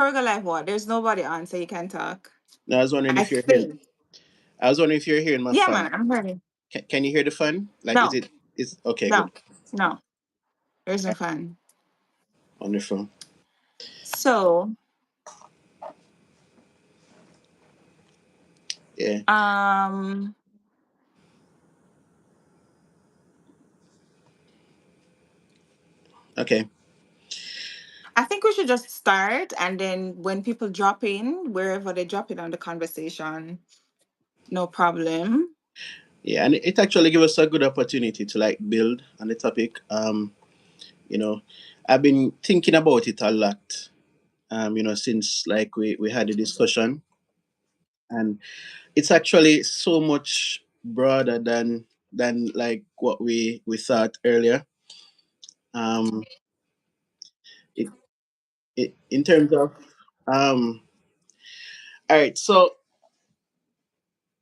Virgo like what? There's nobody on, so you can talk. No, I was wondering I if you're hearing. think. I was wondering if you're hearing my Yeah, fan. man, I'm ready. Can you hear the fan? Like, is No, it? Is okay. Good. no, no. There's no fun. Wonderful. So, Yeah. um, Okay. I think we should just start, and then when people drop in, wherever they drop in on the conversation, no problem. Yeah, and it actually gives us a good opportunity to like build on the topic. You know, I've been thinking about it a lot. Since like we had a discussion, and it's actually so much broader than like what we thought earlier. Um, it, in terms of um, all right. So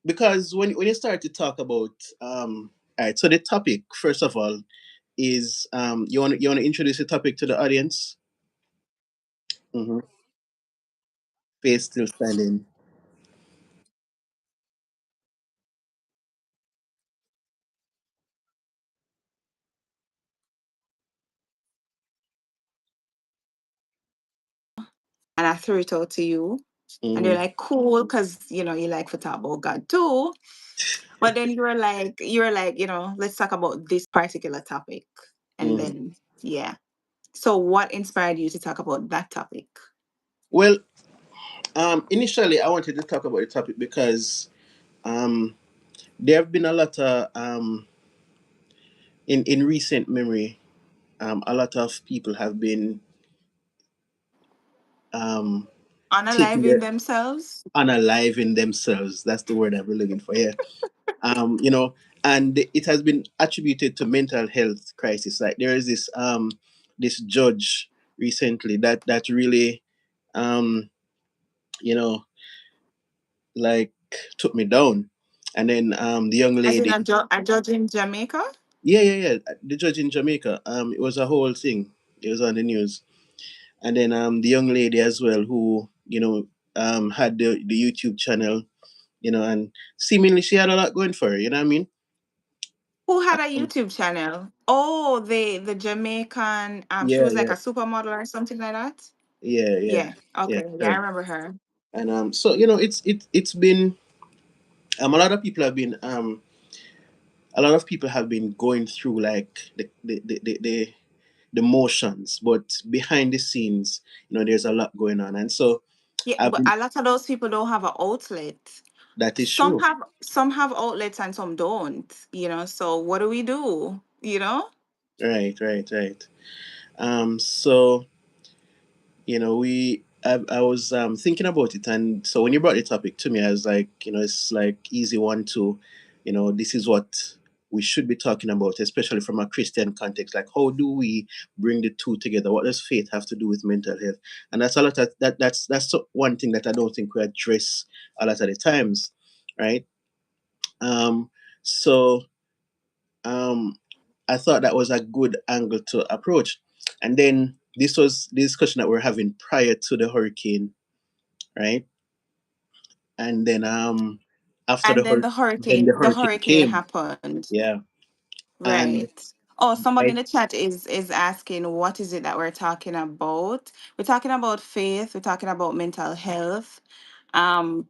because when you start to talk about all right, so the topic first of all is you want to introduce the topic to the audience. Mm-hmm. Faith still standing. And I threw it out to you, and you're Mm-hmm. like, cool, because you like to talk about God too. But then you were like, let's talk about this particular topic. And Mm-hmm. then, yeah. So what inspired you to talk about that topic? Well, initially I wanted to talk about the topic because um, there have been a lot of in recent memory, a lot of people have been um, taking Unaliving their themselves? unaliving themselves. That's the word I've been looking for here. You know, and it has been attributed to mental health crisis. Like there is this judge recently that really um you know like took me down, and then the young As in lady. a judge in Jamaica? Yeah, the judge in Jamaica. It was a whole thing. It was on the news, and then the young lady as well who had the YouTube channel, and seemingly she had a lot going for her. You know what I mean? Who had a Um, YouTube channel? Oh, the Jamaican, she yeah, was like yeah, a supermodel or something like that. yeah. Yeah. Yeah, Okay. Yeah, I her. remember her. And so it's been a lot of people have been a lot of people have been going through like the motions, but behind the scenes, there's a lot going on, and so Yeah, I've but been. a lot of those people don't have an outlet. That is Some true. have some have outlets and some don't. So what do we do? Right. So I was thinking about it, and so when you brought the topic to me, I was like, it's like easy one to, this is what we should be talking about, especially from a Christian context. Like, how do we bring the two together? What does faith have to do with mental health? And that's a lot of one thing that I don't think we address a lot of the times, right? Um, so um, I thought that was a good angle to approach. And then this was the discussion that we're having prior to the hurricane, right? And then after And then the then hurricane, the the hurricane hurricane came. happened. Yeah. And Right. Oh, somebody in I the chat is asking what is it that we're talking about? We're talking about faith, we're talking about mental health. Um,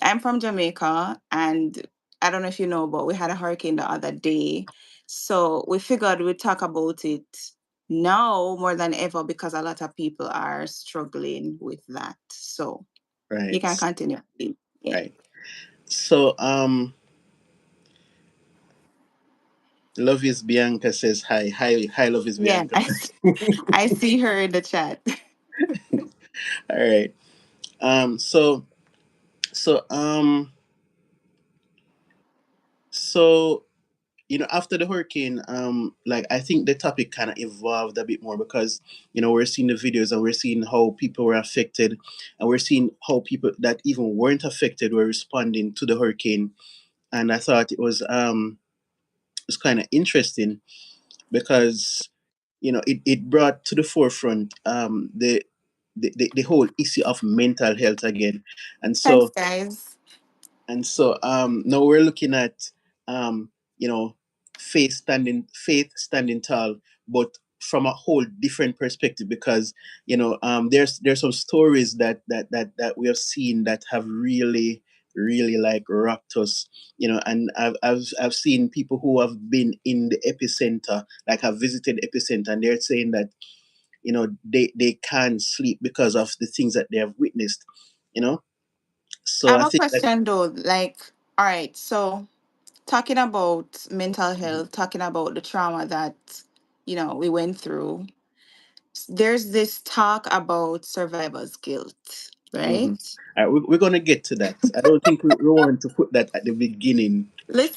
I'm from Jamaica, and I don't know if you know, but we had a hurricane the other day. So we figured we'd talk about it now more than ever because a lot of people are struggling with that. So you right, can continue. Yeah. right. So Love is Bianca says hi. Hi, Love is Yeah, Bianca. I see her in the chat. All right. So so so after the hurricane, like I think the topic kind of evolved a bit more because we're seeing the videos and we're seeing how people were affected, and we're seeing how people that even weren't affected were responding to the hurricane. And I thought it was kind of interesting because it brought to the forefront the whole issue of mental health again. And Thanks, so guys. now we're looking at you know faith standing tall, but from a whole different perspective, because there's some stories that we have seen that have really like rocked us, and I've seen people who have been in the epicenter, like have visited the epicenter, and they're saying that they can't sleep because of the things that they have witnessed, you know I so have I a think that. question though. Like, all right, so talking about mental Mhm. health, talking about the trauma that, we went through, there's this talk about survivor's guilt, Mm-hmm. right? All right, we're going to get to that. I don't think we want to put that at the beginning,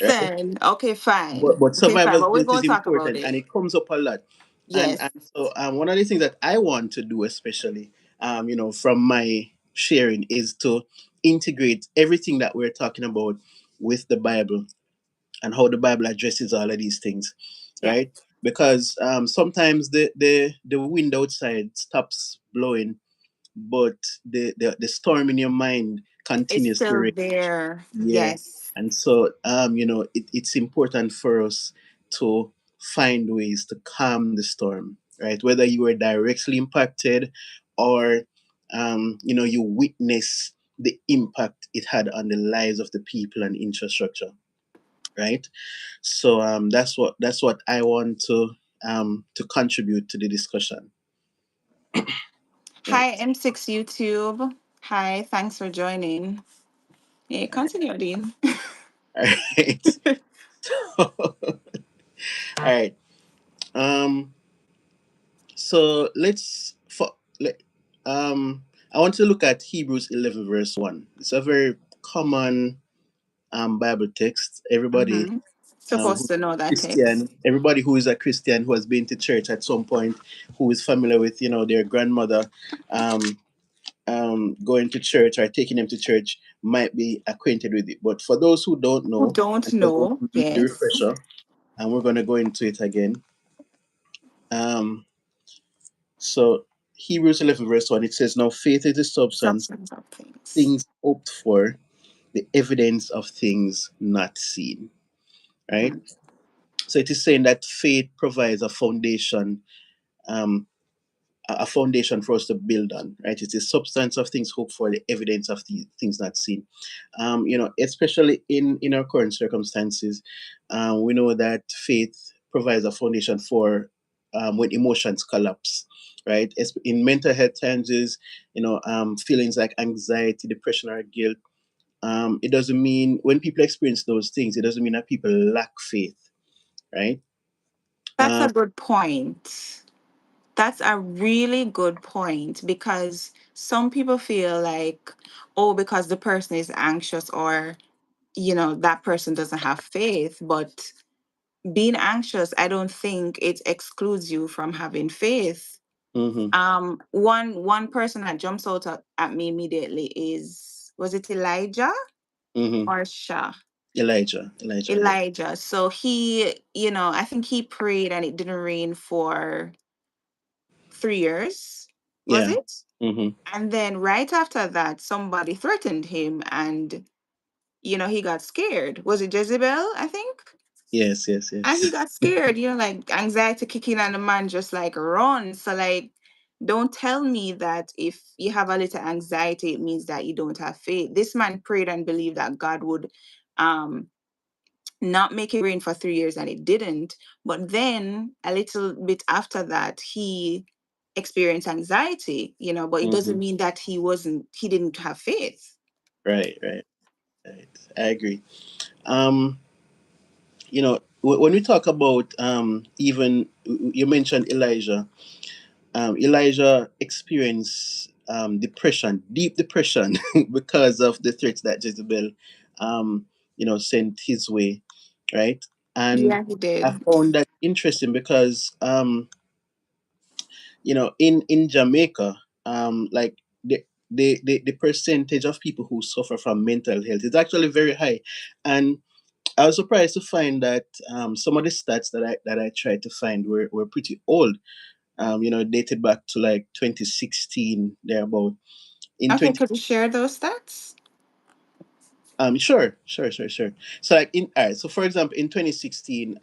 right? Listen, okay, fine. But Okay, fine, survivor's but we're guilt is going to talk about important, it. and it comes up a lot. And Yes. and so one of the things that I want to do, especially, from my sharing, is to integrate everything that we're talking about with the Bible and how the Bible addresses all of these things, Yeah. right? Because sometimes the wind outside stops blowing, but the storm in your mind It's continues to still rage. there. Yeah. Yes. And so it's important for us to find ways to calm the storm, right? Whether you were directly impacted, or you witness the impact it had on the lives of the people and infrastructure, right? So that's what I want to contribute to the discussion, right? Hi, M6 YouTube. Hi, thanks for joining. Yeah, continue, Dean. All right. All right. Um. So let I want to look at Hebrews 11 verse 1. It's a very common Bible text. Everybody Mm-hmm. who's Supposed to know that text. Christian, everybody who is a Christian who has been to church at some point, who is familiar with their grandmother um, going to church or taking them to church, might be acquainted with it. But for those who don't Who know, don't I'm just going know? to read the Yes. refresher, and we're going to go into it again. Um, so Hebrews 11 verse 1, it says, "Now faith is the substance Substance of things. things hoped for, the evidence of things not seen." Right? Mhm. So it is saying that faith provides um, a foundation for us to build on, right? It's the substance of things hoped for, the evidence of the things not seen. Especially in our current circumstances, we know that faith provides a foundation for when emotions collapse, right? In mental health challenges, feelings like anxiety, depression, or guilt. It doesn't mean when people experience those things, it doesn't mean that people lack faith, right? That's Um, a good point. That's a really good point because some people feel like, oh, because the person is anxious or, that person doesn't have faith. But being anxious, I don't think it excludes you from having faith. mm-hmm, One person that jumps out at me immediately was it Elijah mm-hmm. or Shah? Elijah, yeah, Elijah. So he, I think he prayed and it didn't rain for 3 years, was yeah. it? Mm-hmm. And then right after that, somebody threatened him and, he got scared. Was it Jezebel, I think? Yes, yes, And he yes. got scared, like anxiety kicking and the man just like run. So like don't tell me that if you have a little anxiety, it means that you don't have faith. This man prayed and believed that God would um not make it rain for 3 years and it didn't. But then a little bit after that, he experienced anxiety, but it Mm-hmm. doesn't mean that he didn't have faith. Right, right, right. I agree. Um, when we talk about even you mentioned Elijah. Elijah experienced depression, deep depression, because of the threats that Jezebel, sent his way, right? And Yeah, he I did. found that interesting because in Jamaica, like the percentage of people who suffer from mental health is actually very high, and I was surprised to find that some of the stats that I tried to find were pretty old. dated back to like 2016, thereabout. In Okay, 20, could you share those stats? sure. So like all right, so for example, in 2016,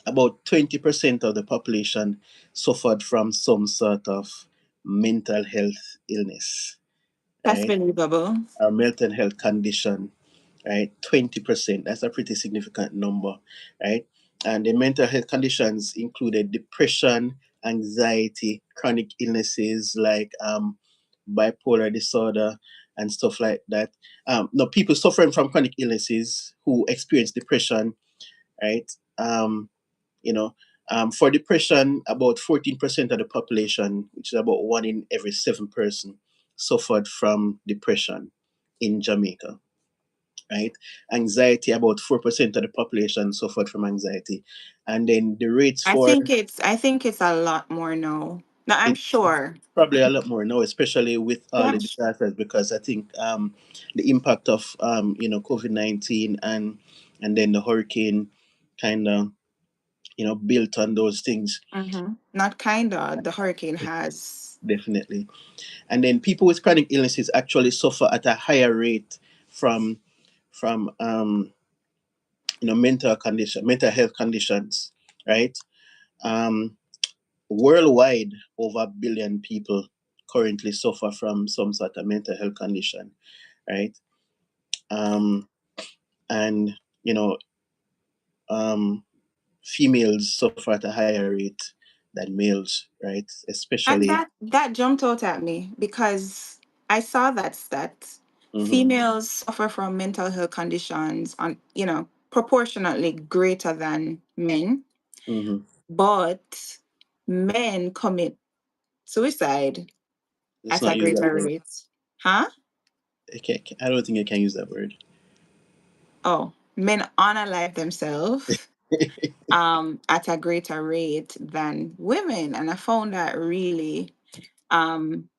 about 20% of the population suffered from some sort of mental health illness, That's right? believable. Or mental health condition, right? 20%. That's a pretty significant number, right? And the mental health conditions included depression, anxiety, chronic illnesses like bipolar disorder and stuff like that. No, people suffering from chronic illnesses who experience depression, right? You know, for depression, about 14% of the population, which is about one in every seven person, suffered from depression in Jamaica, right? Anxiety, about 4% of the population suffered from anxiety. And then the rates for I think it's a lot more now. No, I'm it, sure. probably a lot more now, especially with all Yeah, the disasters, because I think the impact of COVID-19 and then the hurricane kind of built on those things. not kinda. The hurricane has. Definitely. And then people with chronic illnesses actually suffer at a higher rate from mental health conditions, right? Um, Worldwide, over a billion people currently suffer from some sort of mental health condition, right? Um, and you know, um, females suffer at a higher rate than males, right? And Especially. that jumped out at me because I saw that stat. Hmm. Females suffer from mental health conditions on, proportionately greater than men, Hmm. but men commit suicide Let's at not a use that greater word. rate. Huh? I don't think I can use that word. Oh, men unalive themselves at a greater rate than women. And I found that really um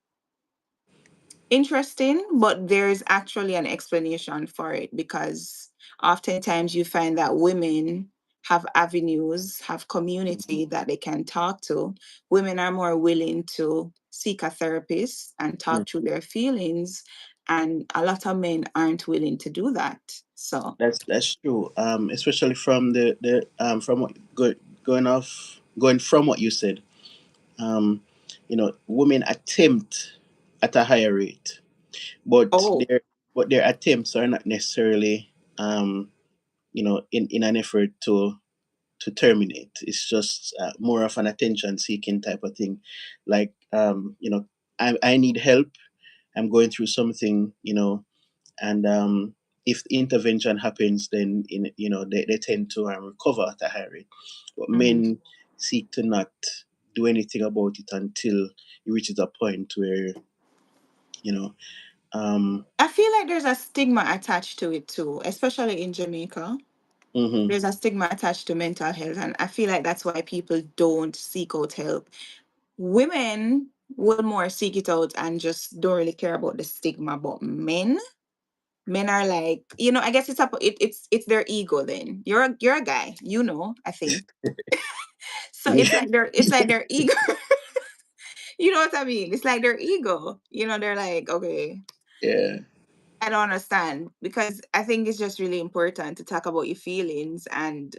interesting, but there's actually an explanation for it because oftentimes you find that women have avenues, have community that they can talk to. Women are more willing to seek a therapist and talk through their feelings, and a lot of men aren't willing to do that. So, That's true. Especially from the from what going from what you said. Um, Women attempt at a higher rate, but oh, their attempts are not necessarily in an effort to terminate. It's just more of an attention seeking type of thing. Like I need help. I'm going through something. And if the intervention happens, then they tend to recover at a higher rate. But mhm. men seek to not do anything about it until it reaches a point where you know um I feel like there's a stigma attached to it too, especially in Jamaica. mhm, There's a stigma attached to mental health, and I feel like that's why people don't seek out help. Women will more seek it out and just don't really care about the stigma, but men are like, I guess it's their ego. Then you're a guy, I think. So yeah, it's like their ego. You know what I mean? It's like their ego. They're like, okay, yeah. I don't understand, because I think it's just really important to talk about your feelings, and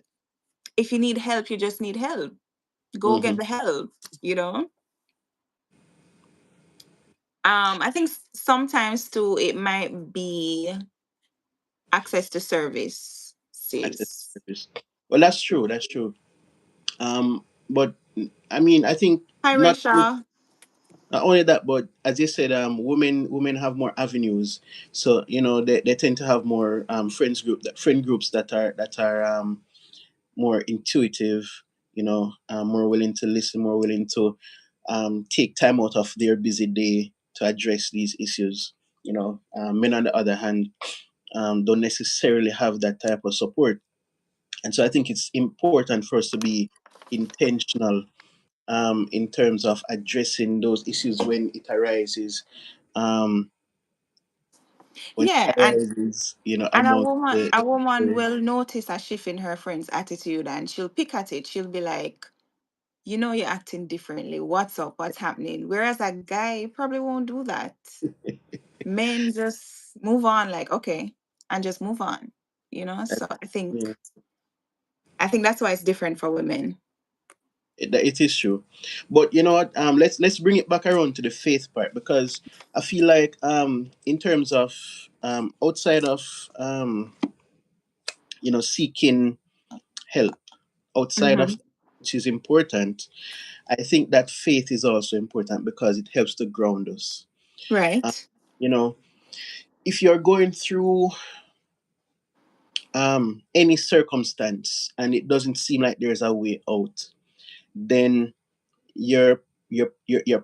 if you need help, you just need help. Go get Hmm. the help, you know? I think sometimes too it might be access to service, Access sis. to service. Well, that's true. That's true. But I mean, I think Hi, Rachel. not only that, but as you said, women have more avenues. So they tend to have more friend groups that are more intuitive. More willing to listen, more willing to take time out of their busy day to address these issues. Men on the other hand don't necessarily have that type of support, and so I think it's important for us to be intentional in terms of addressing those issues when it arises. Um, when Yeah, it and arises, and a amongst woman the a woman the- will notice a shift in her friend's attitude, and she'll pick at it. She'll be like, you know you're acting differently. What's up? What's happening? Whereas a guy probably won't do that. Men just move on, like, okay, and just move on. I So mean, I think that's why it's different for women. it is true, but you know what? Let's bring it back around to the faith part, because I feel like in terms of outside of seeking help outside of, Hmm. which is important. I think that faith is also important because it helps to ground us. Uh, Right. you know, if you're going through any circumstance and it doesn't seem like there's a way out, then your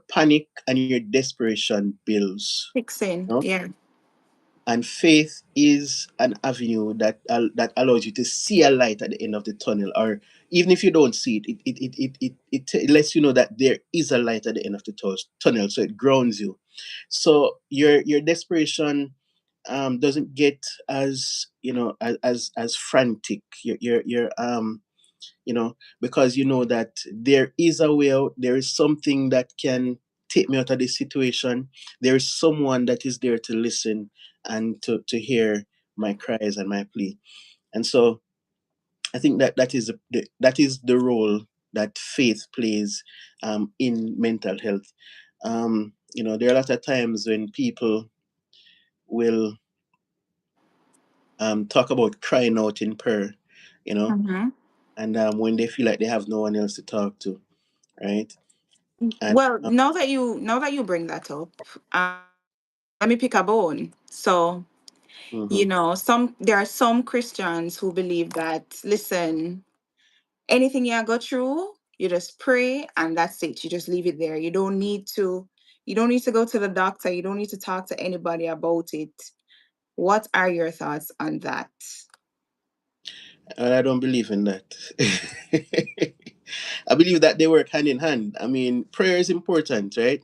panic and your desperation builds. Fixing. You know? Yeah. And faith is an avenue that allows you to see a light at the end of the tunnel, or even if you don't see it, it lets you know that there is a light at the end of the tunnel, so it grounds you. So your desperation doesn't get as as frantic. Because you know that there is a way out, there is something that can take me out of this situation, there is someone that is there to listen and to hear my cries and my plea. And so I think that is the role that faith plays in mental health. There are a lot of times when people will talk about crying out in prayer, you know, Hmm. and when they feel like they have no one else to talk to, right? And Well, now that you bring that up, let me pick a bone. So, mhm. there are some Christians who believe that, listen, anything you go through, you just pray and that's it. You just leave it there. You don't need to go to the doctor. You don't need to talk to anybody about it. What are your thoughts on that? And I don't believe in that. I believe that they work hand in hand. I mean, prayer is important, right?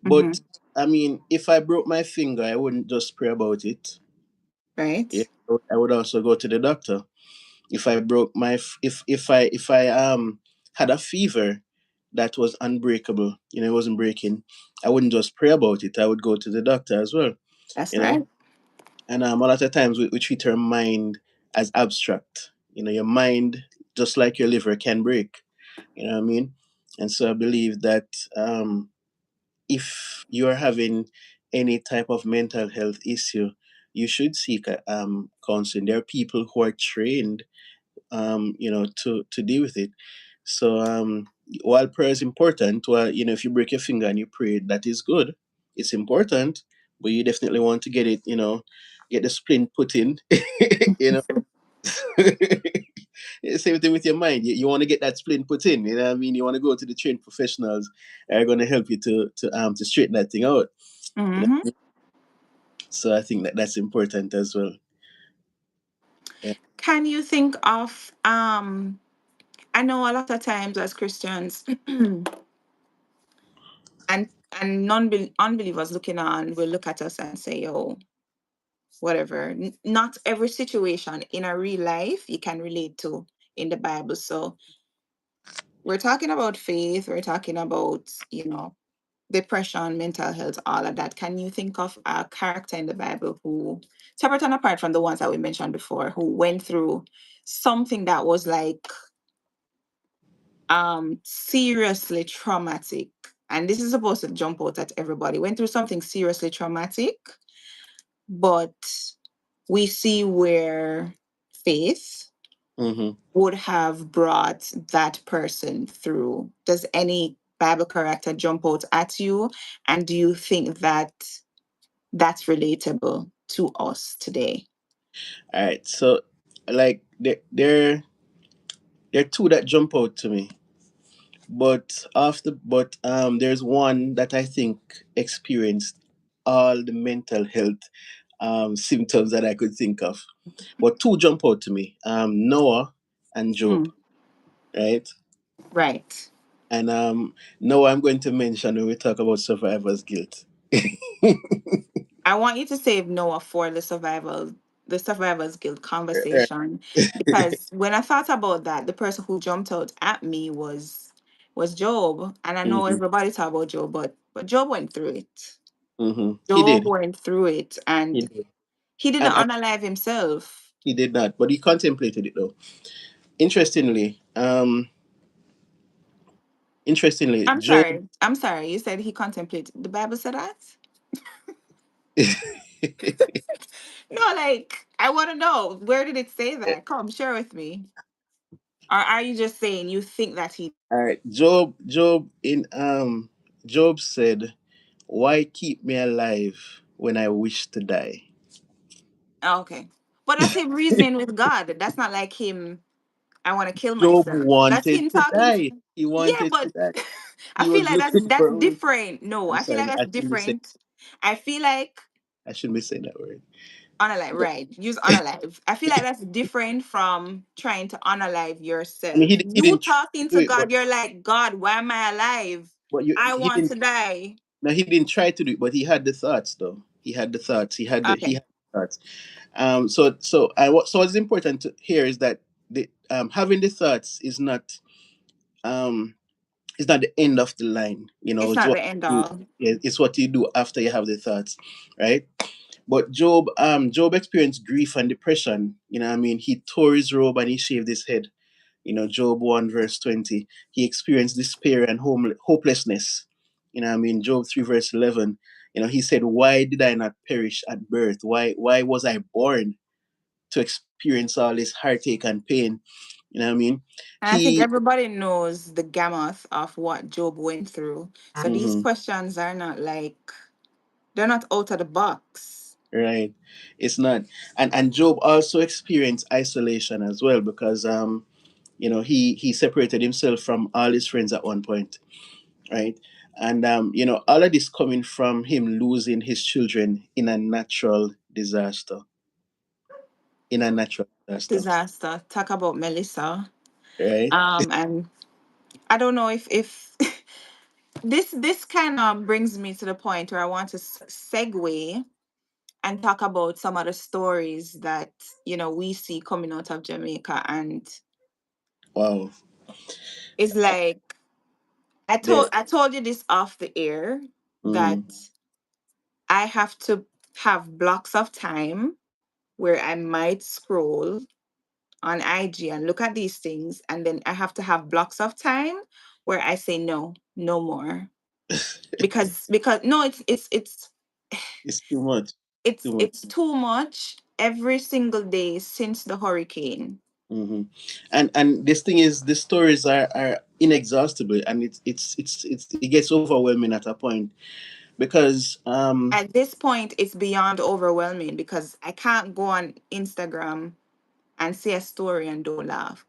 Hmm. But I mean, if I broke my finger, I wouldn't just pray about it. Yeah, Right? I would also go to the doctor. If I broke my if I had a fever that was unbreakable, it wasn't breaking, I wouldn't just pray about it. I would go to the doctor as well. That's You know, right. and a lot of times we treat our mind as abstract. Your mind, just like your liver, can break. You know what I mean? And so I believe that if you are having any type of mental health issue, you should seek counseling. There are people who are trained, to deal with it. So while prayer is important, if you break your finger and you pray, that is good. It's important, but you definitely want to get it, get the splint put in, you know. Same thing with your mind. You want to get that splint put in. You know what I mean? You want to go to the trained professionals that are going to help you to straighten that thing out. You Hmm. know. So I think that that's important as well. Yeah. Can you think of I know a lot of times as Christians and unbelievers looking on will look at us and say, "Yo, whatever." Not every situation in a real life you can relate to in the Bible. So we're talking about faith, we're talking about, depression, mental health, all of that. Can you think of a character in the Bible who, separate and apart from the ones that we mentioned before, who went through something that was like seriously traumatic? And this is supposed to jump out at everybody. Went through something seriously traumatic, but we see where faith Hmm. would have brought that person through. Does any Bible character jump out at you? And do you think that that's relatable to us today? All right. So, like, there are two that jump out to me. But there's one that I think experienced all the mental health symptoms that I could think of. But two jump out to me: Noah and Job, Mm, right? right. And Noah, I'm going to mention when we talk about survivor's guilt. I want you to save Noah for the survivor's guilt Right. conversation, because when I thought about that, the person who jumped out at me was was Job. And I know Mm-hmm. everybody talk about Job, but Job went through it. Mm-hmm. He Job did. went through it, He and did. he didn't And unalive himself. he did not, but he contemplated it though. Interestingly, I'm Job. sorry. I'm sorry. You said he contemplated. The Bible said that? No, like I want to know, where did it say that? Come share with me. Or are you just saying you think that he? All right, Job said, "Why keep me alive when I wish to die?" Oh, okay, but that's him reasoning with God. That's not like him. I want to kill Job myself. That's wanted him to talking. die. He Yeah, wanted to but die. I He feel was like looking that's for a way. different. No, I'm I feel like sorry, that's I shouldn't be saying. different. I feel like I shouldn't be saying that word. unalive, But right? Use unalive. I feel like that's different from trying to unalive I mean, yourself. he You didn't try talking to do to it, God, you're like, God, why am I alive? I he want to didn't. die. No, he didn't try to do it, but he had the thoughts, though. He had the thoughts. He Okay, had the thoughts. What's important to hear is that having the thoughts um is not the end of the line. You know, it's it's not what the end you do. all. It's what you do after you have the thoughts, right? But Job experienced grief and depression. You know, what I mean, he tore his robe and he shaved his head. You know, Job 1 verse 20. He experienced despair and hopelessness. You know, what I mean, Job 3 verse 11. You know, he said, "Why did I not perish at birth? Why was I born to experience all this heartache and pain?" You know what I mean? And I think He, everybody knows the gamut of what Job went through. So these mhm, questions are not like, they're not out of the box. right. It's not. And Job also experienced isolation as well because you know, he separated himself from all his friends at one point, right? And you know, all of this coming from him losing his children in a natural disaster. In a natural disaster, Disaster. Talk about Melissa. right? And I don't know if this kind of brings me to the point where I want to segue and talk about some of the stories that we see coming out of Jamaica, and Wow. it's like I There. told I told you this off the air that Mm, I have to have blocks of time where I might scroll on IG and look at these things, and then I have to have blocks of time where I say no, no more, because no, it's too much. it's Too much. it's too much every single day since the hurricane. Hmm. And this thing is, the stories are inexhaustible, and it gets overwhelming at a point because At this point, it's beyond overwhelming because I can't go on Instagram and see a story and don't laugh,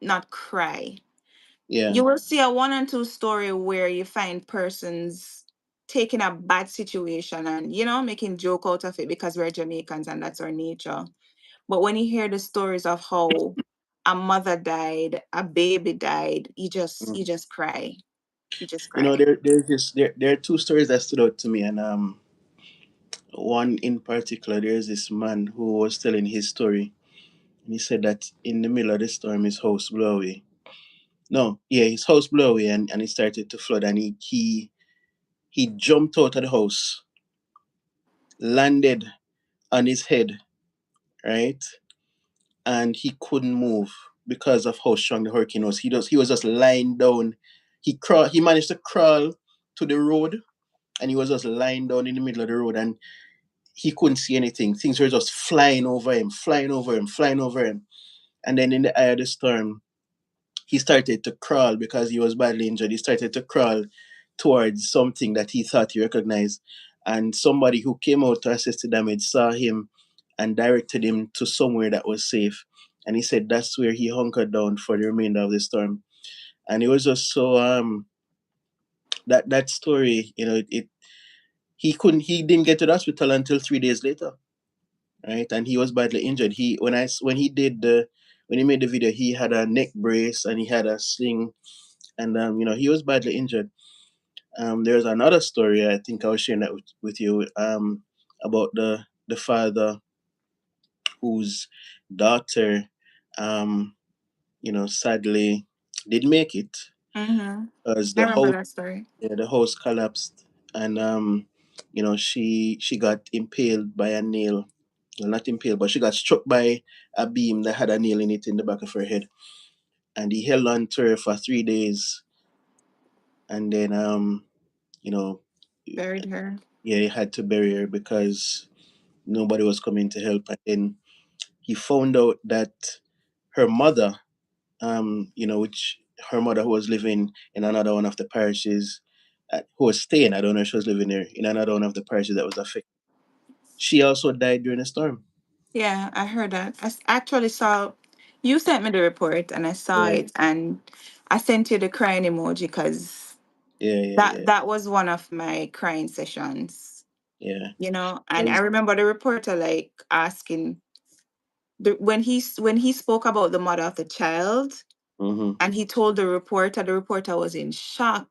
not cry. yeah. You will see a one and two story where you find persons taking a bad situation and making joke out of it because we're Jamaicans and that's our nature. But when you hear the stories of how a mother died, a baby died, you just Mm. you just cry. You just You know, cry. there are two stories that stood out to me, and one in particular, there's this man who was telling his story. And he said that in the middle of the storm, his house blew away. No, yeah, his house blew away, and it started to flood. And he jumped out of the house, landed on his head, right, and he couldn't move because of how strong the hurricane was. He was just lying down. He managed to crawl to the road, and he was just lying down in the middle of the road, and he couldn't see anything. Things were just flying over him, flying over him, flying over him. And then in the eye of the storm, he started to crawl because he was badly injured. He started to crawl towards something that he thought he recognized. And somebody who came out to assess the damage saw him and directed him to somewhere that was safe. And he said that's where he hunkered down for the remainder of the storm. And it was just so that story, you know, he didn't get to the hospital until 3 days later, right? And he was badly injured. When he made the video, he had a neck brace and he had a sling, and you know, he was badly injured. There's another story, I think I was sharing that with you, about the father whose daughter, um, you know, sadly did make it. Mm-hmm. because I remember that story. the house collapsed, and she got impaled by a nail. Well, not impaled, but she got struck by a beam that had a nail in it in the back of her head, and he held on to her for 3 days, and then you know, Buried her. yeah, he had to bury her because nobody was coming to help. And then he found out that her mother, which her mother who was living in another one of the parishes, who was staying, I don't know if she was living there, in another one of the parishes that was affected. She also died during a storm. Yeah, I heard that. Actually saw you sent me the report and I saw Yeah, it and I sent you the crying emoji because yeah, yeah, that yeah, that was one of my crying sessions, yeah. and I Because, remember the reporter like asking when he spoke about the mother of the child hmm and he told the reporter was in shock.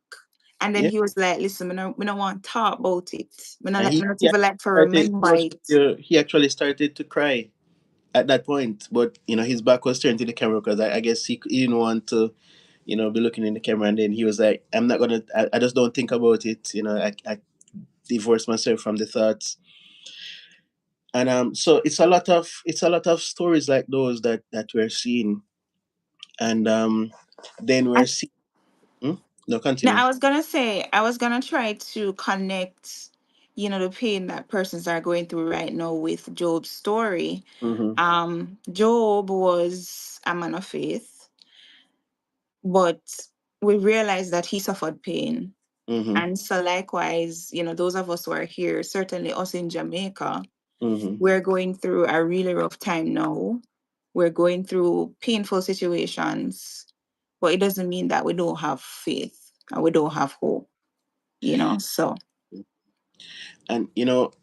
And then yeah, he was like, listen, we don't want to talk about it. and We not he even like for started, remember it. he actually started to cry at that point, but his back was turned to the camera because I guess he didn't want to, be looking in the camera. And then he was like, "I'm not gonna. I just don't think about it. I divorce myself from the thoughts." And so it's a lot of stories like those that we're seeing, and then we're I, seeing. Hmm? No, now, continue. I was gonna try to connect, the pain that persons are going through right now with Job's story. Mm-hmm. Job was a man of faith, but we realized that he suffered pain. Mm-hmm. And so likewise, those of us who are here, certainly us in Jamaica, Mm-hmm. we're going through a really rough time now. We're going through painful situations, but it doesn't mean that we don't have faith and we don't have hope, So, And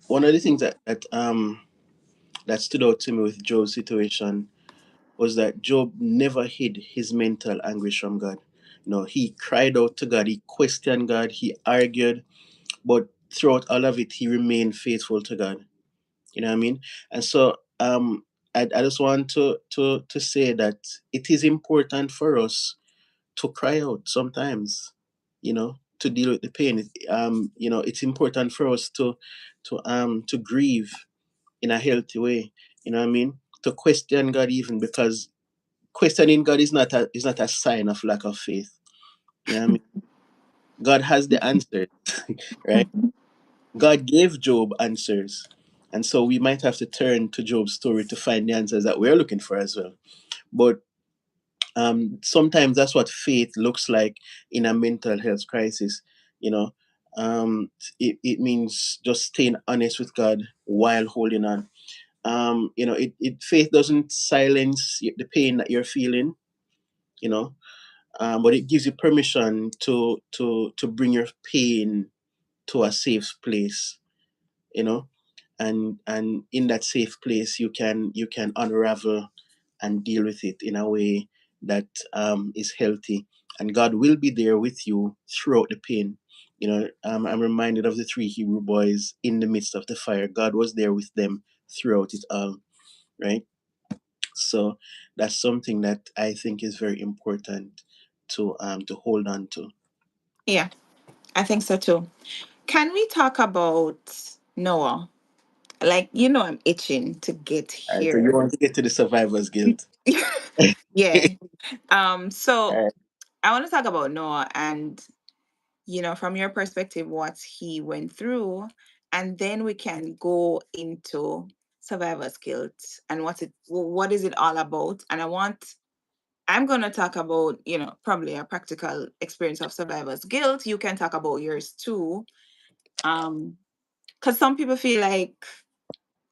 one of the things that stood out to me with Job's situation was that Job never hid his mental anguish from God. He cried out to God, he questioned God, he argued, but throughout all of it, he remained faithful to God. You know what I mean? And so I just want to say that it is important for us to cry out sometimes, to deal with the pain. It's important for us to grieve in a healthy way. You know what I mean? To question God even, because questioning God is not a sign of lack of faith. You know what I mean? God has the answers, right? God gave Job answers. And so we might have to turn to Job's story to find the answers that we're looking for as well. But sometimes that's what faith looks like in a mental health crisis. You know, it means just staying honest with God while holding on. Faith doesn't silence the pain that you're feeling, you know, but it gives you permission to bring your pain to a safe place, you know, and in that safe place you can unravel and deal with it in a way that is healthy, and God will be there with you throughout the pain. I'm reminded of the three Hebrew boys in the midst of the fire. God was there with them throughout it all, right? So that's something that I think is very important to hold on to. yeah, I think so too. Can we talk about Noah? Like, I'm itching to get All right, so you here. want to get to the survivor's guilt. Yeah. So All right. I want to talk about Noah and, from your perspective, what he went through. And then we can go into survivor's guilt and what is it all about? And I'm going to talk about, probably a practical experience of survivor's guilt. You can talk about yours too. Because some people feel like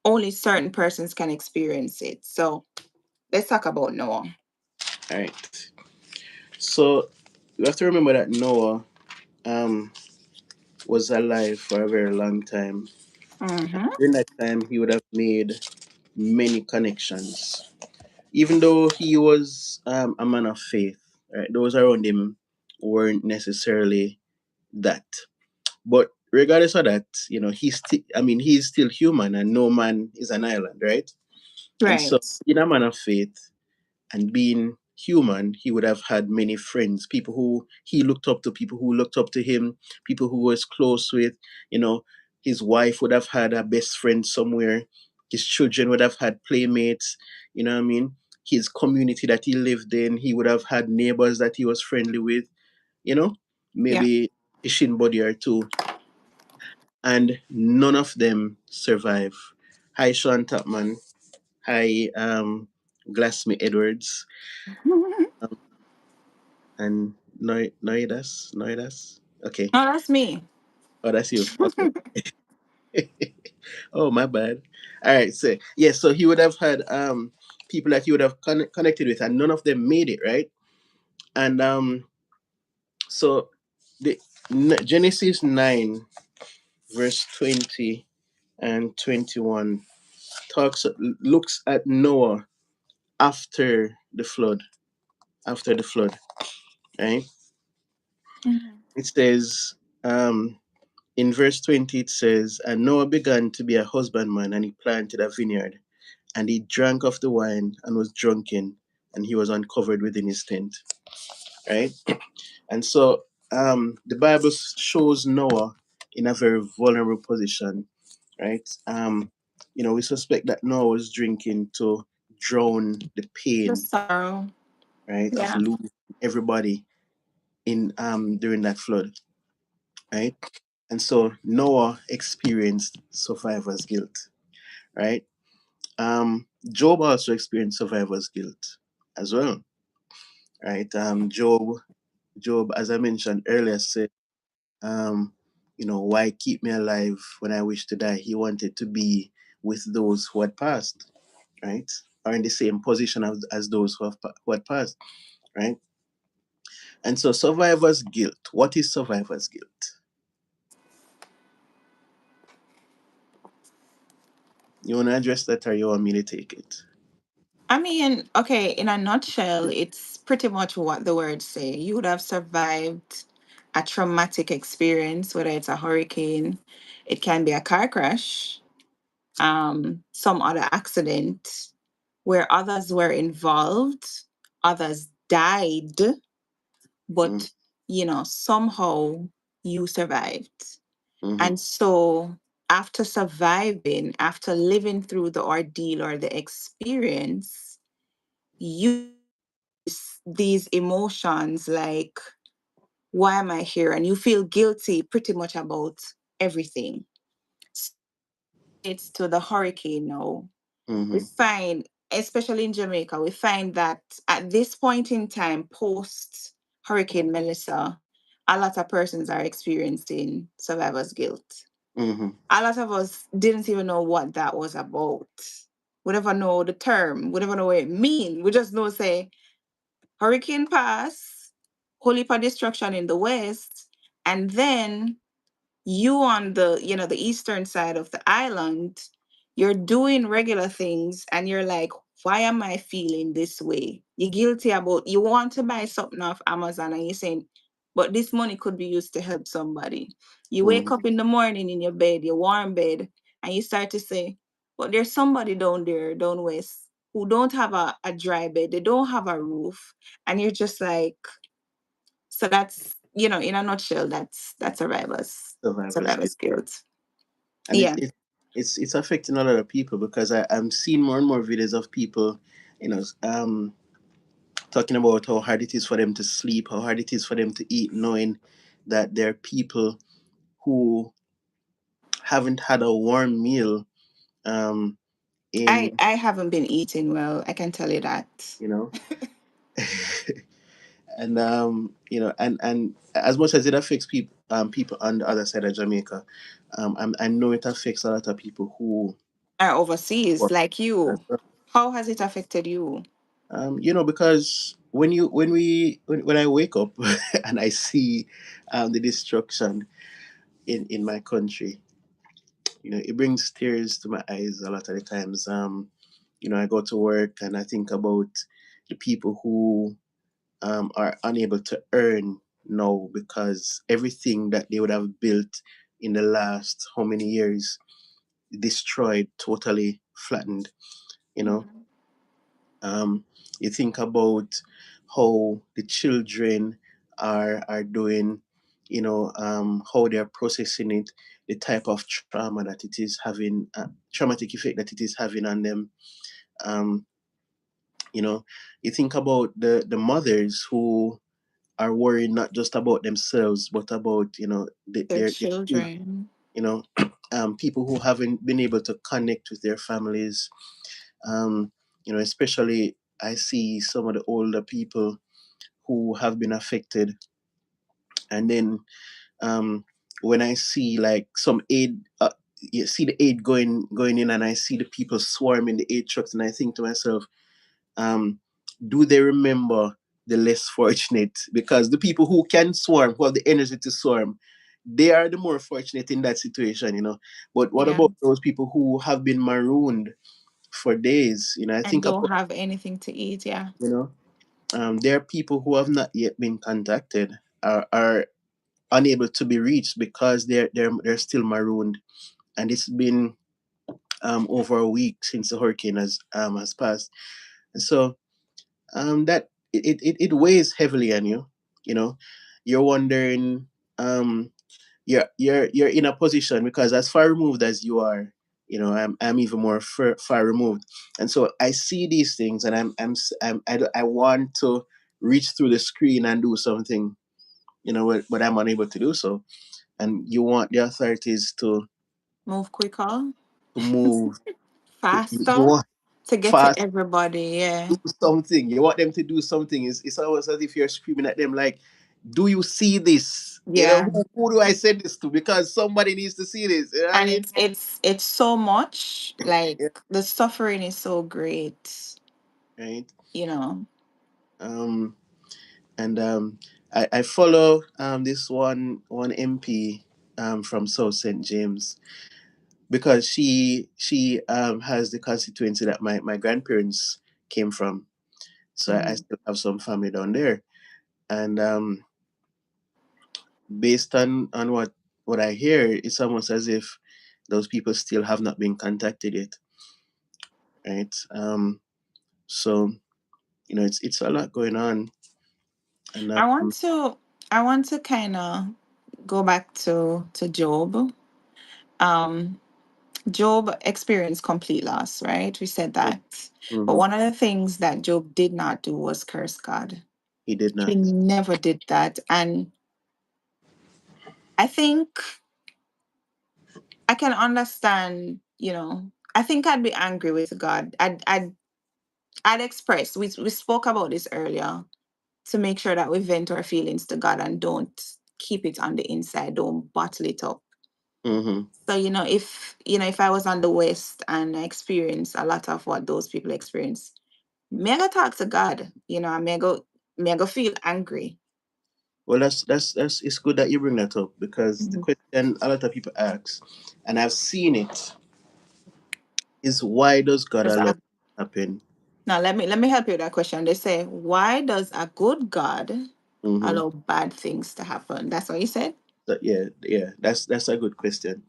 only certain persons can experience it. So let's talk about Noah. All right. So you have to remember that Noah um, was alive for a very long time. Mm-hmm. During that time, he would have made many connections. Even though he was a man of faith, right? Those around him weren't necessarily that. But regardless of that, he's still human, and no man is an island, right? And so, Right. being a man of faith and being human, he would have had many friends, people who he looked up to, people who looked up to him, people who was close with, you know, his wife would have had a best friend somewhere, his children would have had playmates, you know what I mean? His community that he lived in, he would have had neighbors that he was friendly with, you know, Yeah. maybe a shin buddy or two, and none of them survive. Hi, Sean Tapman. Hi, Glassme Edwards, um, and Noidas. Okay. Oh, that's me. Oh, that's you. Okay. Oh, my bad. All right. So yeah, so he would have had people that he would have connected with, and none of them made it, right? And so the Genesis 9 verse 20 and 21 talks looks at Noah after the flood. After the flood, right? Mhm. It says, in verse 20, it says, "And Noah began to be a husbandman, and he planted a vineyard, and he drank of the wine and was drunken, and he was uncovered within his tent." Right? And so the Bible shows Noah in a very vulnerable position, right? We suspect that Noah was drinking to drown the The pain, sorrow. right, of Yeah. losing everybody in during that flood, right? And so Noah experienced survivor's guilt, right? Job also experienced survivor's guilt as well, right? Job, as I mentioned earlier, said, why keep me alive when I wish to die? He wanted to be with those who had passed, right? Or in the same position as those who had passed, right? And so survivor's guilt. What is survivor's guilt? You want to address that, or you want me to take it? I mean, okay, in a nutshell, it's pretty much what the words say. You would have survived a traumatic experience, whether it's a hurricane, it can be a car crash, some other accident where others were involved, others died, Mm, but somehow you survived. mm-hmm, And so after surviving, after living through the ordeal or the experience, you these emotions like, why am I here? And you feel guilty pretty much about everything. It's to the hurricane now. We mm-hmm, find, especially in Jamaica, we find that at this point in time, post Hurricane Melissa, a lot of persons are experiencing survivor's guilt. mm-hmm, A lot of us didn't even know what that was about. We never know the term. We never know what it means. We just know, say, hurricane pass, whole heap of destruction in the west, and then you on the eastern side of the island, you're doing regular things and you're like, why am I feeling this way? You're guilty about, you want to buy something off Amazon and you're saying, but this money could be used to help somebody. You wake mm-hmm, up in the morning in your bed, your warm bed, and you start to say, but there's somebody down there down west who don't have a dry bed, they don't have a roof, and you're just like, so that's, in a nutshell, that's survivor's guilt. survivor's guilt. And Yeah. it's affecting a lot of people, because I'm seeing more and more videos of people, talking about how hard it is for them to sleep, how hard it is for them to eat, knowing that there are people who haven't had a warm meal, um, I in, I haven't been eating well. I can tell you that. you know, and and as much as it affects people on the other side of Jamaica, I know it affects a lot of people who Are overseas work like as you. well. How has it affected you? Because when I wake up and I see the destruction in my country, it brings tears to my eyes a lot of the times. I go to work and I think about the people who are unable to earn now, because everything that they would have built in the last how many years destroyed, totally flattened. You know, Mhm. um, you think about how the children are doing, how they're processing it, the type of trauma that it is having, traumatic effect that it is having on them. Um, you know, you think about the mothers who are worried not just about themselves but about, Their their children, children. you know, people who haven't been able to connect with their families. Um, especially I see some of the older people who have been affected, and then um, when I see like some aid. You see the aid going in, and I see the people swarming the aid trucks, and I think to myself, um, do they remember the less fortunate? Because the people who can swarm, who have the energy to swarm, they are the more fortunate in that situation. But what Yeah. about those people who have been marooned for days? I And think don't about, have anything to eat. Yeah. there are people who have not yet been contacted, are unable to be reached because they're still marooned, and it's been over a week since the hurricane has passed, and so that it weighs heavily on you. You know, you're wondering, um, you're in a position, because as far removed as you are, I'm even more far removed, and so I see these things, and I want to reach through the screen and do something, but I'm unable to do so, and you want the authorities Move quicker, to move. You faster want to get to fast, everybody. do Yeah. something. You want them to do something. It's almost as if you're screaming at them like, "Do you see this? Yeah. Who do I send this to? Because somebody needs to see this." You know what I And mean? it's so much. Like Yeah. the suffering is so great. Right. You know. Um. And I follow this one MP from South St. James, because she has the constituency that my grandparents came from. So I Mhm. still have some family down there, and based on what I hear, it's almost as if those people still have not been contacted yet, right? So it's a lot going on, and I want to I want to kind of go back to Job. Um, Job experienced complete loss, right? We said that. But mhm, one of the things that Job did not do was curse God. he did He not. never did that. And I think I can understand, I think I'd be angry with God. I'd express. We spoke about this earlier, to make sure that we vent our feelings to God and don't keep it on the inside, don't bottle it up. Hmm. So, if I was on the West and I experienced a lot of what those people experience, may I go talk to God, and may I go feel angry. Well, that's it's good that you bring that up, because the Mhm. question a lot of people ask, and I've seen it, is why does God Just allow it ask- to happen? Now let me help you with that question. They say, why does a good God Hmm. allow bad things to happen? That's what you said? Yeah, yeah, that's a good question.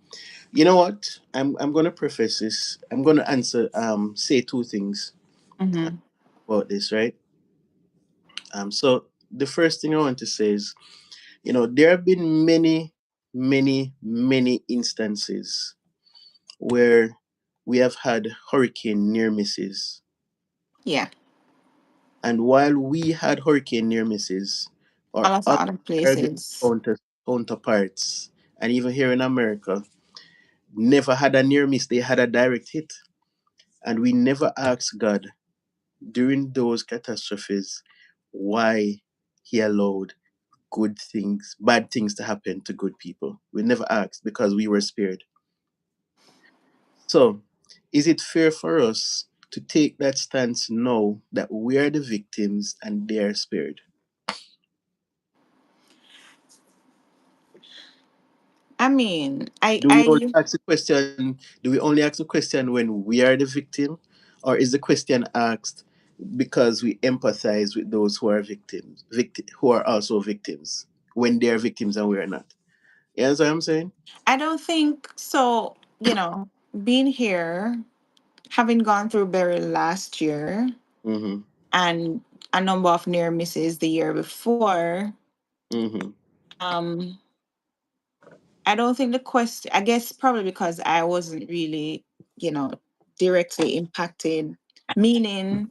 You know what? I'm gonna preface this. I'm gonna answer say two things Mm-hmm. about this, right? So the first thing I want to say is, there have been many, many, many instances where we have had hurricane near misses. Yeah. And while we had hurricane near misses, A our lot of other other Caribbean places. counterparts, and even here in America, never had a near miss, they had a direct hit. And we never asked God during those catastrophes why He allowed bad things to happen to good people. We never asked because we were spared. So, is it fair for us to take that stance now that we are the victims and they are spared? I mean, I Do we only I ask the question? Do we only ask the question when we are the victim, or is the question asked because we empathize with those who are who are also victims, when they are victims and we are not? You know what I'm saying? I don't think so, being here, having gone through Berry last year Mm-hmm. and a number of near misses the year before. Mm-hmm. Um, I don't think the question, I guess probably because I wasn't really, you know, directly impacted, meaning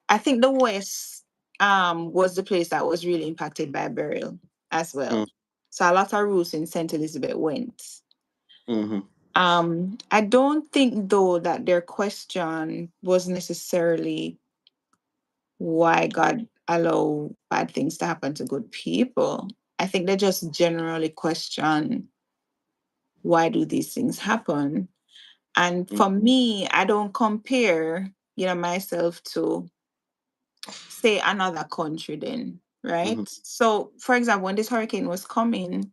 I think the West was the place that was really impacted by burial as well. So a lot of routes in St. Elizabeth went. Mm-hmm. I don't think though that their question was necessarily why God allow bad things to happen to good people. I think they just generally question why do these things happen. And for me, I don't compare, myself to say another country then, Mm-hmm. right? So for example, when this hurricane was coming,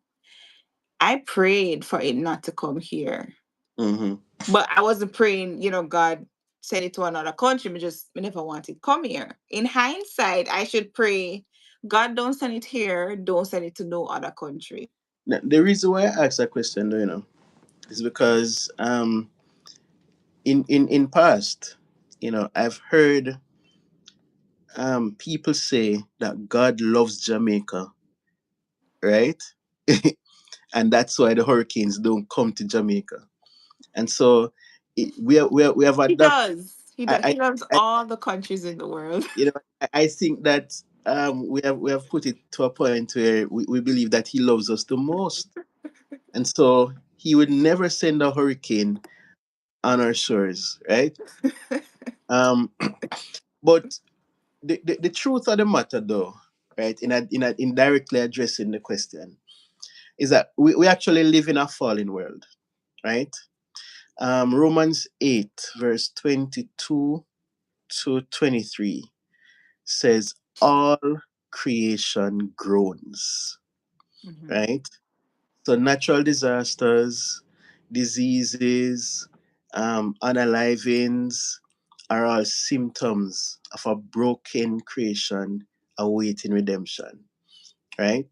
I prayed for it not to come here. Mm-hmm. But I wasn't praying, God send it to another country. Me never want it come here. In hindsight, I should pray, God don't send it here, don't send it to no other country. Now, the reason why I asked that question, though, is because in past, I've heard people say that God loves Jamaica, right? And that's why the hurricanes don't come to Jamaica. And so we have He adopted. does. He does. I, He loves I all the countries in the world. I think that we have put it to a point where we believe that he loves us the most, and so he would never send a hurricane on our shores, right? Um, but the truth of the matter, though, right, in indirectly addressing the question, is that we actually live in a fallen world, right? Romans 8, verse 22 to 23 says, all creation groans, Mhm. right? So natural disasters, diseases, unalivings are all symptoms of a broken creation awaiting redemption, right?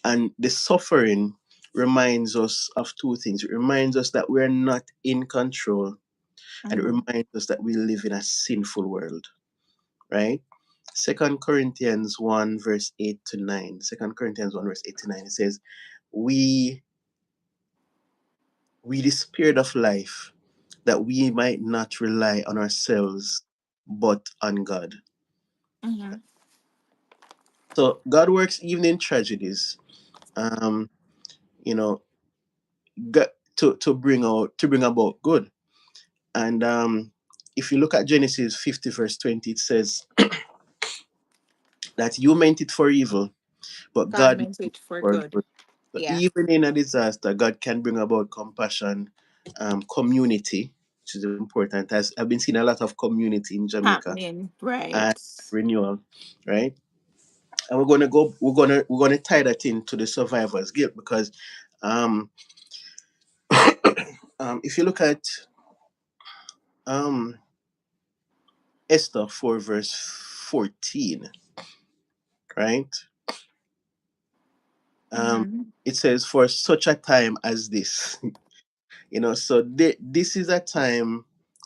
And the suffering reminds us of two things. It reminds us that we're not in control, and it Mhm. reminds us that we live in a sinful world, right? Second Corinthians 1 verse 8 to 9. Second Corinthians 1 verse 8 to 9. It says, We the spirit of life, that we might not rely on ourselves but on God. Mhm. So God works even in tragedies. Um, you know, to bring about good. And if you look at Genesis 50 verse 20, it says that you meant it for evil, but God God meant meant it it for for good. good. So Yeah. even in a disaster, God can bring about compassion, community, which is important. As I've been seeing a lot of community in Jamaica Happening. Right. and renewal, right? And we're gonna tie that into the survivor's guilt because um, if you look at um, Esther 4 verse 14, right? Um, Mhm. it says, for such a time as this. So this is a time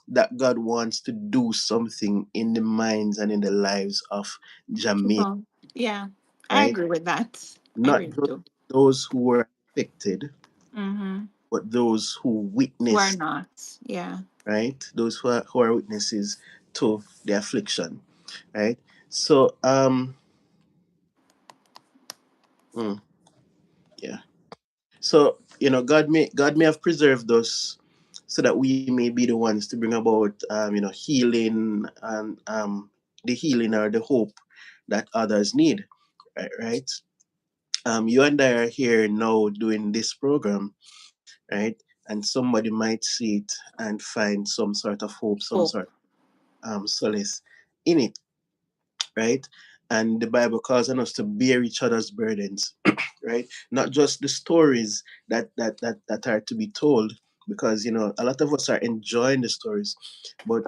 that God wants to do something in the minds and in the lives of Jamaica, People. Yeah. I right? agree with that. I Not really just do. those who were affected, Mm-hmm. but those who Why witnessed, not? Yeah. right? Those who are witnesses to the affliction, right? So mm, yeah. So God may have preserved us so that we may be the ones to bring about healing and the healing or the hope that others need. Right. You and I are here now doing this program, right? And somebody might see it and find some sort of hope, some Hope. sort of solace in it, right? And the Bible calls on us to bear each other's burdens, right? Not just the stories that are to be told, because a lot of us are enjoying the stories, but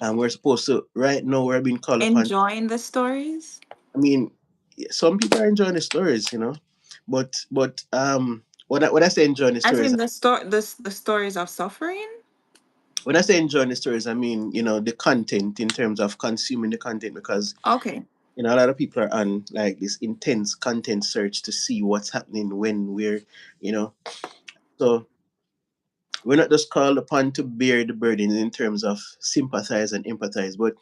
we're supposed to. Right now, we're being called upon. Enjoying the stories. I mean, some people are enjoying the stories, but when I say enjoying the As stories, in the stories of suffering. when I say enjoying the stories, I mean, the content, in terms of consuming the content, because Okay. a lot of people are on like this intense content search to see what's happening when we're, you know, so we're not just called upon to bear the burden in terms of sympathize and empathize, but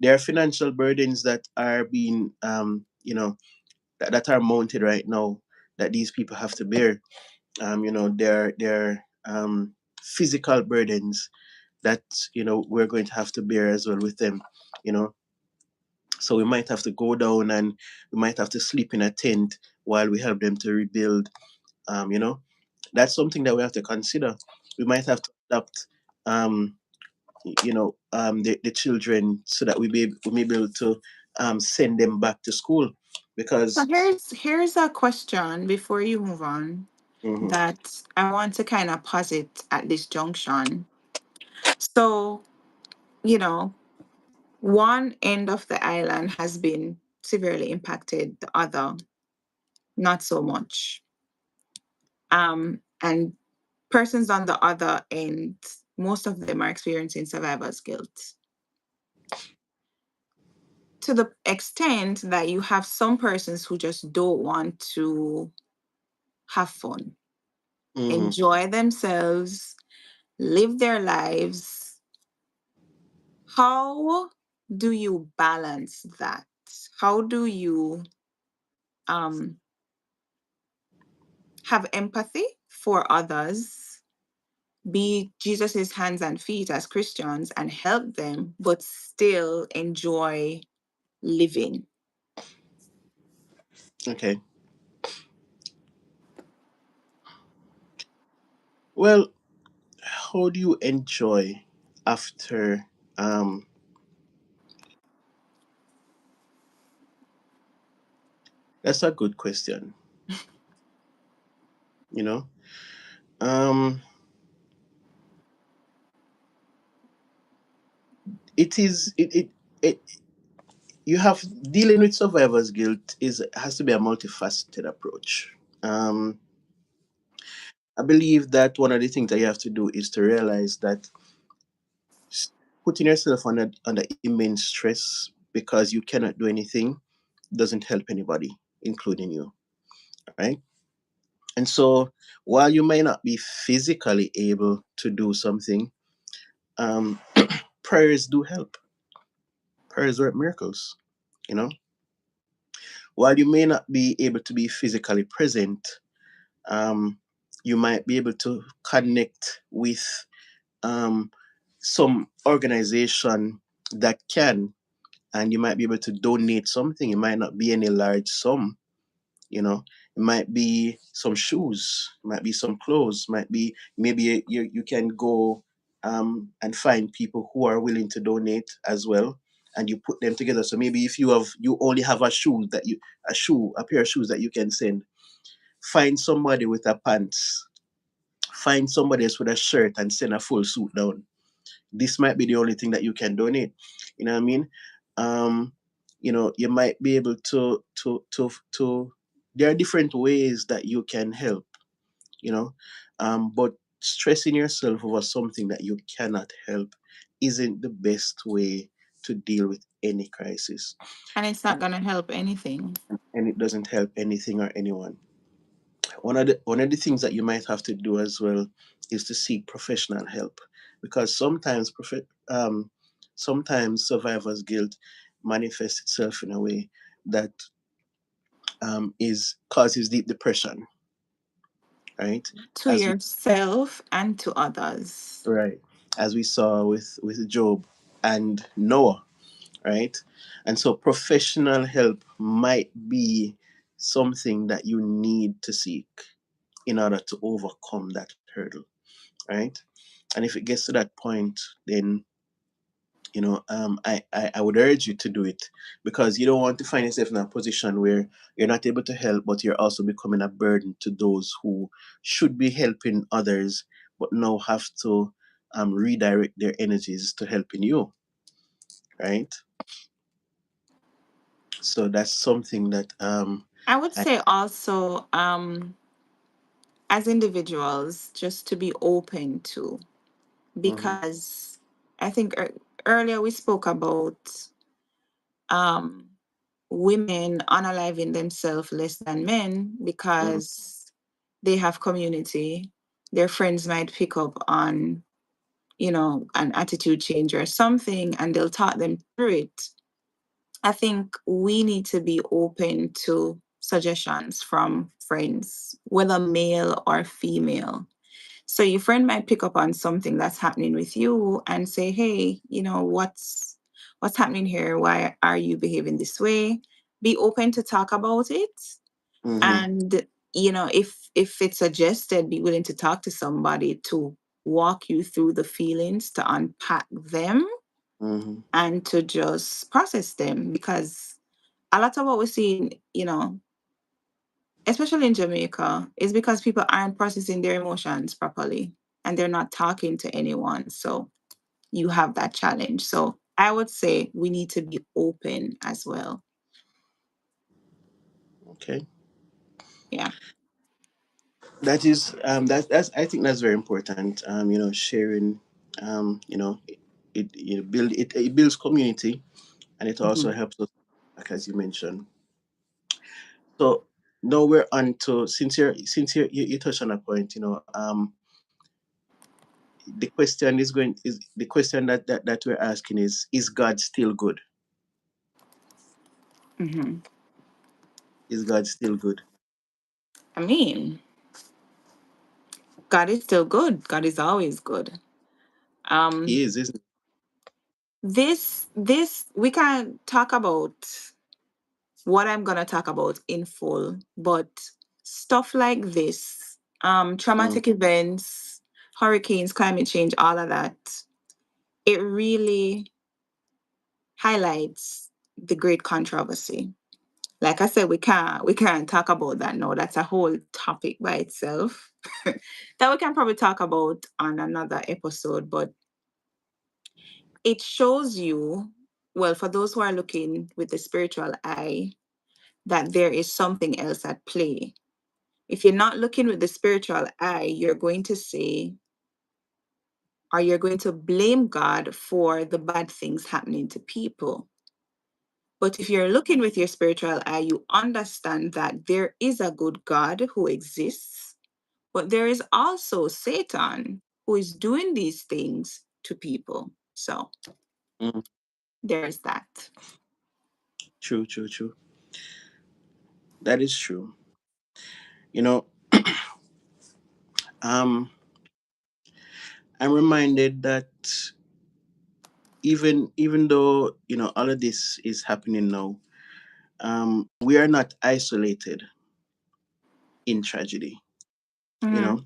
there are financial burdens that are being, that are mounted right now, that these people have to bear. There are physical burdens that we're going to have to bear as well with them. You know, so we might have to go down, and we might have to sleep in a tent while we help them to rebuild. Um, you know, that's something that we have to consider. We might have to adopt, um, the children, so that we may be able to send them back to school, So because here's a question before you move on Mhm. that I want to kind of posit at this junction. So, you know, one end of the island has been severely impacted, the other not so much. And persons on the other end, most of them are experiencing survivor's guilt to the extent that you have some persons who just don't want to have fun, Mhm. enjoy themselves, live their lives. How do you balance that? How do you um, have empathy for others, be Jesus's hands and feet as Christians and help them, but still enjoy living? Okay. Well, how do you enjoy after? Um, that's a good question. You know, um, it is it you have dealing with survivor's guilt is has to be a multifaceted approach. Um, I believe that one of the things that you have to do is to realize that s- putting yourself under immense stress because you cannot do anything doesn't help anybody, including you, right? And so, while you may not be physically able to do something, um, prayers do help. Prayers work miracles. You know, while you may not be able to be physically present, um, you might be able to connect with um, some organization that can, and you might be able to donate something. It might not be any large sum, you know. It might be some shoes, it might be some clothes, might be maybe you can go and find people who are willing to donate as well, and you put them together. So maybe if you only have a pair of shoes that you can send, find somebody with a pants, find somebody else with a shirt, and send a full suit down. This might be the only thing that you can donate. You know what I mean? um you might be able to there are different ways that you can help, you know. But stressing yourself over something that you cannot help isn't the best way to deal with any crisis, And it's not going to help anything. and it doesn't help anything or anyone. One of the things that you might have to do as well is to seek professional help, because sometimes survivor's guilt manifests itself in a way that is causes deep depression, right? To As we yourself and to others. right as we saw with Job and Noah, right? And so professional help might be something that you need to seek in order to overcome that hurdle, right? And if it gets to that point, then I would urge you to do it, because you don't want to find yourself in a position where you're not able to help, but you're also becoming a burden to those who should be helping others, but now have to redirect their energies to helping you, right? So that's something that I would I say also, as individuals, just to be open to. Mm-hmm. because I think earlier we spoke about um, women unaliving themselves less than men Mm-hmm. because they have community. Their friends might pick up on, an attitude change or something, and they'll talk them through it. I think we need to be open to suggestions from friends, whether male or female. So your friend might pick up on something that's happening with you and say, "Hey, what's happening here? Why are you behaving this way?" Be open to talk about it, Mm-hmm. and if it's suggested, be willing to talk to somebody to walk you through the feelings, to unpack them, Mm-hmm. and to just process them, because a lot of what we're seeing, especially in Jamaica, is because people aren't processing their emotions properly and they're not talking to anyone. So you have that challenge. So I would say we need to be open as well. Okay. Yeah. That's I think that's very important. Sharing. It builds community, and it also Mhm. helps us, like as you mentioned. So now we're on to, since you touched on a point. The question is the question that we're asking is God still good? Mhm. Is God still good? I mean, God is still good. God is always good. He Um, is, isn't this we can talk about what I'm gonna talk about in full, but stuff like this, he? traumatic events, hurricanes, climate change, all of that, it really highlights the great controversy. Like I said, we can't talk about that now. That's a whole topic by itself that we can probably talk about on another episode. But it shows you, well, for those who are looking with the spiritual eye, that there is something else at play. If you're not looking with the spiritual eye, you're going to say, or you're going to blame God for the bad things happening to people. But if you're looking with your spiritual eye, you understand that there is a good God who exists, but there is also Satan who is doing these things to people. So Mm, there's that. true, true, true. That is true. You know, um, I'm reminded that even though all of this is happening now, we are not isolated in tragedy. You Mhm. know,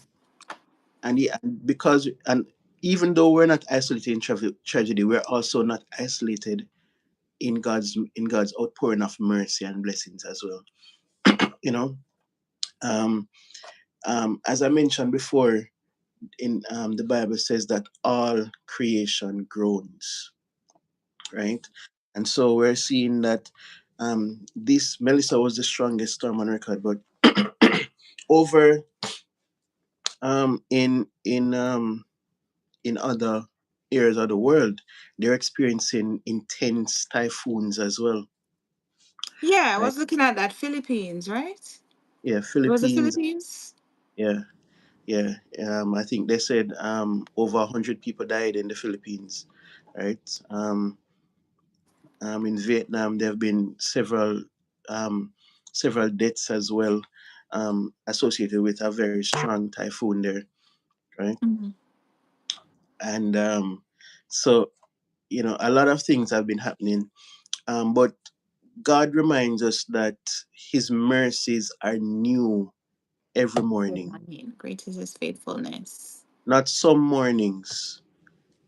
and even though we're not isolated in tragedy, we're also not isolated in God's outpouring of mercy and blessings as well. You know, um, as I mentioned before, in the Bible says that all creation groans, right? And so we're seeing that this Melissa was the strongest storm on record, but over in other areas of the world, they're experiencing intense typhoons as well, Yeah, I right? was looking at that Philippines, right? Yeah, It was the Philippines. Philippines? Yeah, yeah. I think they said over 100 people died in the Philippines, right? In Vietnam, there have been several deaths as well, associated with a very strong typhoon there, right? Mhm. And so a lot of things have been happening, but God reminds us that His mercies are new every Good morning, morning. Great is his faithfulness. not some mornings.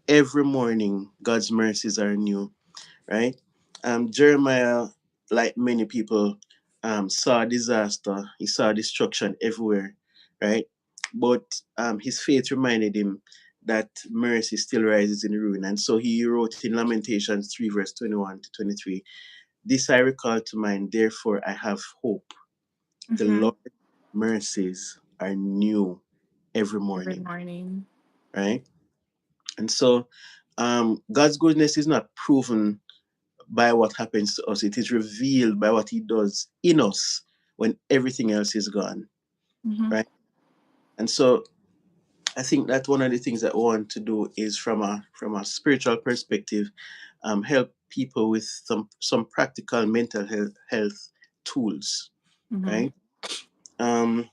Every morning, God's mercies are new, right? Jeremiah, like many people, saw disaster. He saw destruction everywhere, right? But his faith reminded him that mercy still rises in ruin. And so he wrote in Lamentations 3, verse 21 to 23, "This I recall to mind, therefore I have hope. The Mm-hmm. Lord's mercies are new every Every morning," morning. right? And so God's goodness is not proven by what happens to us, it is revealed by what He does in us when everything else is gone, Mm-hmm. right? And so I think that one of the things that we want to do is from a spiritual perspective, help people with some practical mental health tools, Mm-hmm. right? Um,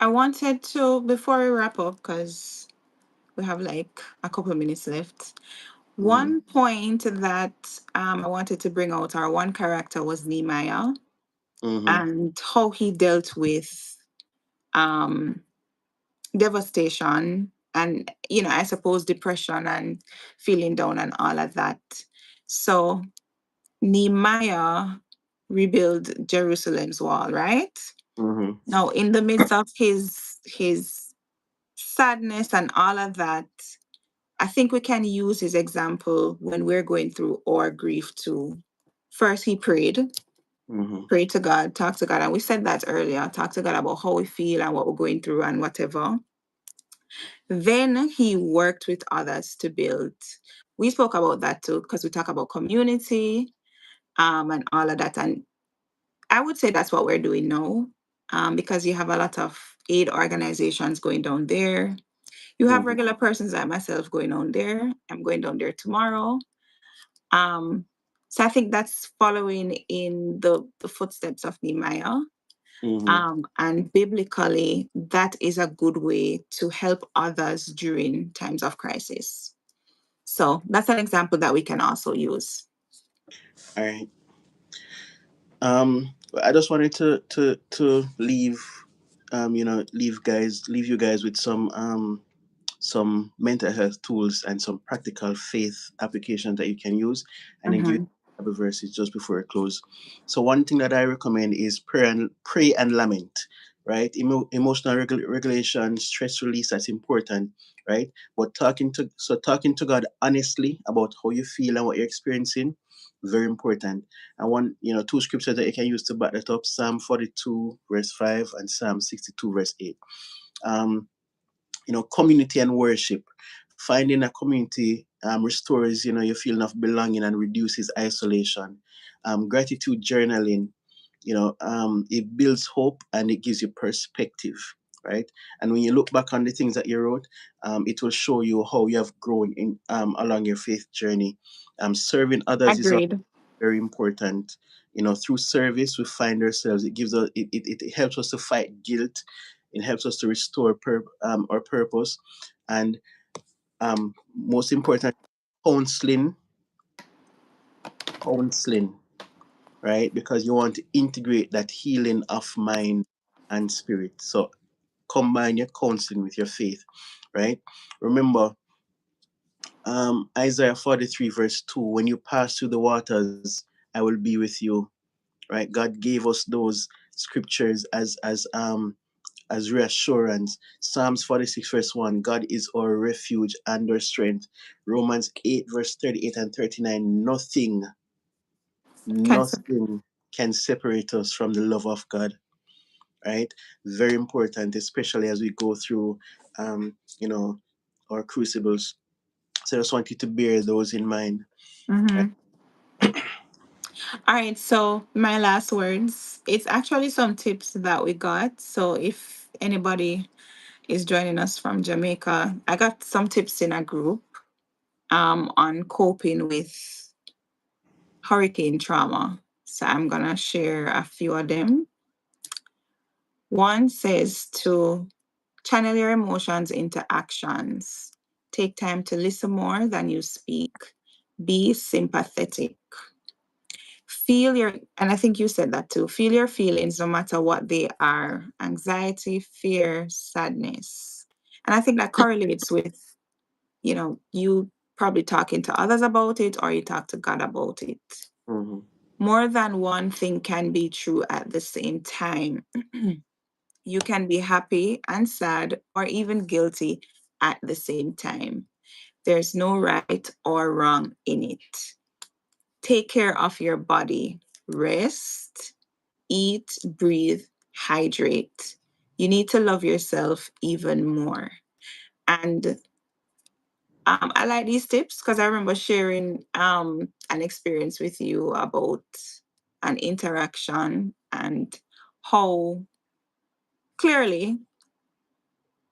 I wanted to, before we wrap up, because we have like a couple of minutes left. mhm, One point that I wanted to bring out, our one character was Nehemiah mhm, and how he dealt with um, devastation and, I suppose depression and feeling down and all of that. So Nehemiah rebuilt Jerusalem's wall, right? mhm, Now, in the midst of his sadness and all of that, I think we can use his example when we're going through our grief too. First, he mhm, prayed to God, talked to God, and we said that earlier. Talk to God about how we feel and what we're going through and whatever. Then he worked with others to build. We spoke about that too because we talk about community and all of that. And I would say that's what we're doing now because you have a lot of aid organizations going down there. You have mhm, regular persons like myself going down there. I'm going down there tomorrow. Um, so I think that's following in the footsteps of Nehemiah. mhm. And biblically, that is a good way to help others during times of crisis. So that's an example that we can also use. All right. I just wanted to leave, leave you guys with some mental health tools and some practical faith applications that you can use, and then give you Mm-hmm. Bible verses just before I close. So one thing that I recommend is pray and lament, right? Emotional regulation, stress release, that's important, right? But talking to God honestly about how you feel and what you're experiencing, very important. And one, two scriptures that you can use to back that up: Psalm 42 verse 5 and Psalm 62 verse 8. Um, Community and worship. Finding a community restores, your feeling of belonging and reduces isolation. Gratitude journaling, it builds hope and it gives you perspective, right? And when you look back on the things that you wrote, it will show you how you have grown in along your faith journey. Serving others is Agreed. very important. Through service we find ourselves, it gives us it helps us to fight guilt, it helps us to restore our purpose, and most important, counseling counseling, right? Because you want to integrate that healing of mind and spirit. So combine your counseling with your faith, right? Remember, Isaiah 43 verse 2, when you pass through the waters, I will be with you, right? God gave us those scriptures as reassurance. Psalms 46 verse 1, God is our refuge and our strength. Romans 8 verse 38 and 39, Cancel. nothing can separate us from the love of God, right? Very important, especially as we go through um, you know our crucibles. So I just want you to bear those in mind. Right? Mm-hmm. All right. So my last words. It's actually some tips that we got. So if anybody is joining us from Jamaica, I got some tips in a group on coping with hurricane trauma. So I'm gonna share a few of them. One says to channel your emotions into actions. Take time to listen more than you speak. Be sympathetic. Feel your, and I think you said that too, feel your feelings no matter what they are: anxiety, fear, sadness. And I think that correlates with, you probably talking to others about it or you talk to God about it. Mhm, More than one thing can be true at the same time. You can be happy and sad or even guilty at the same time. There's no right or wrong in it. Take care of your body. Rest, eat, breathe, hydrate. You need to love yourself even more. And I like these tips because I remember sharing an experience with you about an interaction and how clearly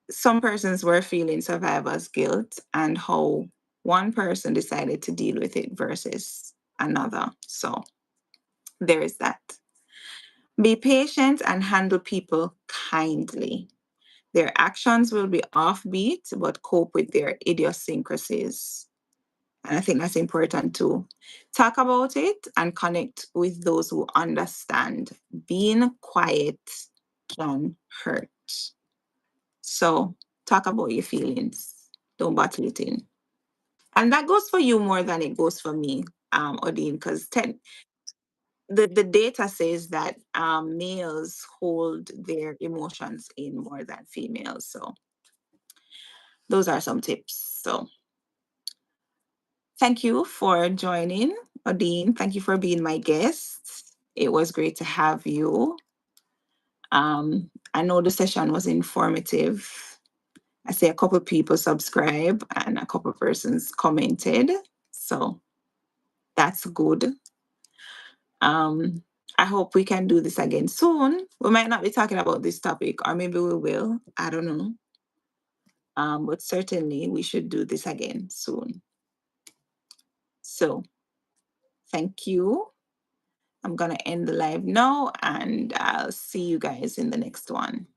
some persons were feeling survivor's guilt and how one person decided to deal with it versus another. So there is that. Be patient and handle people kindly. Their actions will be offbeat, but cope with their idiosyncrasies. And I think that's important too. Talk about it and connect with those who understand. Being quiet can hurt. So talk about your feelings. Don't bottle it in. And that goes for you more than it goes for me, Odin, because the data says that males hold their emotions in more than females. So those are some tips. So thank you for joining, Odin. Thank you for being my guest. It was great to have you. I know the session was informative. I see a couple people subscribe and a couple persons commented. So that's good. Um, I hope we can do this again soon. We might not be talking about this topic, or maybe we will. I don't know. But certainly we should do this again soon. So thank you. I'm going to end the live now and I'll see you guys in the next one.